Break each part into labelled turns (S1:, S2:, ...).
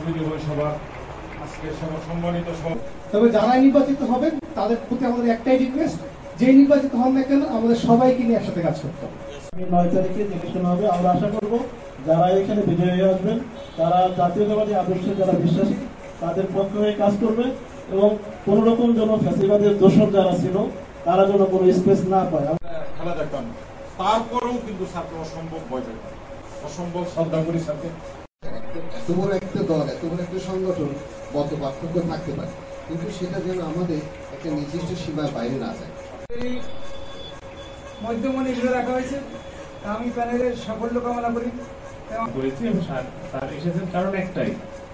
S1: সভা আজকের সম্মানিত সভা।
S2: তবে যারা নির্বাচিত হবেন তাদের প্রতি আমাদের একটাই রিকোয়েস্ট, যে নির্বাচিত হন না কেন আমাদের সবাইকে নিয়ে একসাথে কাজ করতে হবে।
S3: 9 তারিখে নির্বাচন হবে। আমরা আশা করব যারা এখানে বিজয়ী হয়ে আসবেন তারা জাতীয়তাবাদী আদর্শে যারা বিশ্বাসী তাদের পক্ষে হয়ে কাজ করবে এবং কোন রকম যেন ফ্যাসিবাদের দোষর যারা ছিল তারা যেন কোনো স্পেস না পায়।
S1: খেলা দেখতাম, তারপরেও কিন্তু ছাত্র অসম্ভব ভয় পেতাম, অসম্ভব শ্রদ্ধা করি সাথে।
S4: এত বড় একটা দল, এত বড় একটা সংগঠন, মত পার্থক্য থাকতে পারে, কিন্তু সেটা যেন আমাদের একটা নির্দিষ্ট সীমার বাইরে না যায়।
S2: মধ্যমণি হিসেবে রাখা হয়েছে। আমি প্যানেলের সাফল্য কামনা করি
S5: করেছি এবং স্যার এসেছেন কারণ একটাই,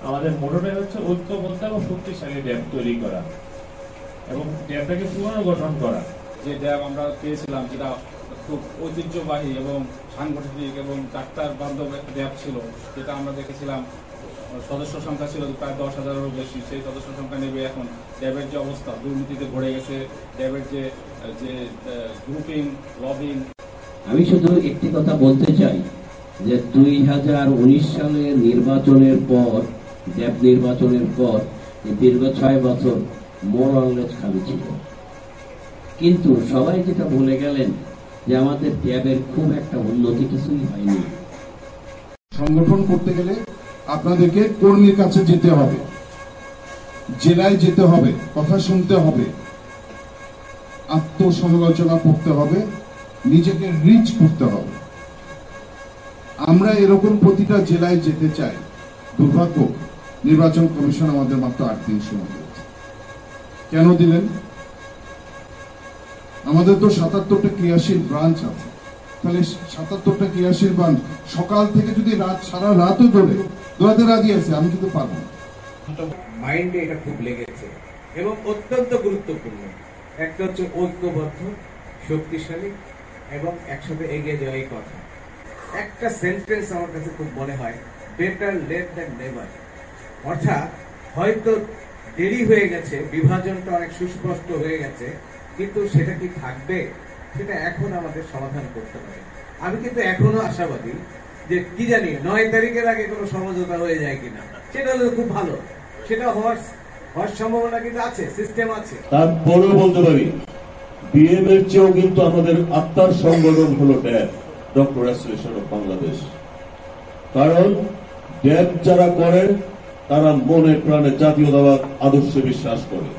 S5: আমাদের মোটরটাই হচ্ছে ঐক্যবদ্ধ এবং শক্তিশালী ড্যাম তৈরি করা এবং ড্যামটাকে পুনর্গঠন করা।
S6: যে ড্যাম আমরা পেয়েছিলাম যেটা খুব ঐতিহ্যবাহী এবং সাংগঠনিক এবং ডাক্তার বান্ধব একটা ড্যাম ছিল, যেটা আমরা দেখেছিলাম সদস্য সংখ্যা ছিল প্রায় 10,000-এরও বেশি। সেই সদস্য সংখ্যা নেবে এখন ড্যামের যে অবস্থা, দুর্নীতিতে ভরে গেছে, ড্যামের যে গ্রুপিং, লবিং।
S7: আমি শুধু একটি কথা বলতে চাই যে 2019 সালের নির্বাচনের পর, ড্যাব নির্বাচনের পর দীর্ঘ 6 বছর মোরাললেস খালি ছিল, কিন্তু সবাই যেটা বলে গেলেন যে আমাদের ড্যাবের খুব একটা উন্নতি কিছুই হয়নি।
S8: সংগঠন করতে গেলে আপনাদেরকে কর্মীর কাছে যেতে হবে, জেলায় যেতে হবে, কথা শুনতে হবে, আত্মসমালোচনা করতে হবে, নিজেকে রিচ করতে হবে। আমরা এরকম প্রতিটা জেলায় যেতে চাই। দুর্ভাগ্য, নির্বাচন কমিশন আমাদের মাত্র 8 দিন সময় দিয়েছে। কেন দিলেন? আমাদের তো 77টা ক্রিয়াশীল ব্রাঞ্চ আছে, তাহলে 77টা ক্রিয়াশীল ব্রাঞ্চ সকাল থেকে যদি সারা রাতও দৌড়াতে রাজি আছে, আমি কিন্তু পারবো না।
S9: মাইন্ডে এটা খুব লেগেছে এবং অত্যন্ত গুরুত্বপূর্ণ। একটা হচ্ছে ঐক্যবদ্ধ, শক্তিশালী এবং একসাথে এগিয়ে যাওয়া। এই কথা একটা সেন্টেন্স আমার কাছে খুব মনে হয়, বেটার লেট দ্যান নেভার। অর্থাৎ হয়তো দেরি হয়ে গেছে, বিভাজনটা অনেক সুস্পষ্ট হয়ে গেছে, কিন্তু সেটা কি থাকবে, সেটা এখন আমাদের সমাধান করতে হবে। আমি কিন্তু এখনো আশাবাদী যে কি জানি 9 তারিখের আগে কোনো সমঝোতা হয়ে যায় কিনা, সেটা হলে খুব ভালো। সেটা হওয়ার সম্ভাবনা কিন্তু আছে, সিস্টেম আছে।
S10: তারপরেও বলতে পারি বিএম এর চেয়েও কিন্তু আমাদের আত্মার সংগঠন হলো ড্যাব, ডক্টর অ্যাসোসিয়েশন অফ বাংলাদেশ। কারণ ড্যাব যারা করে তারা মনে প্রাণে জাতীয়তাবাদ আদর্শে বিশ্বাস করে।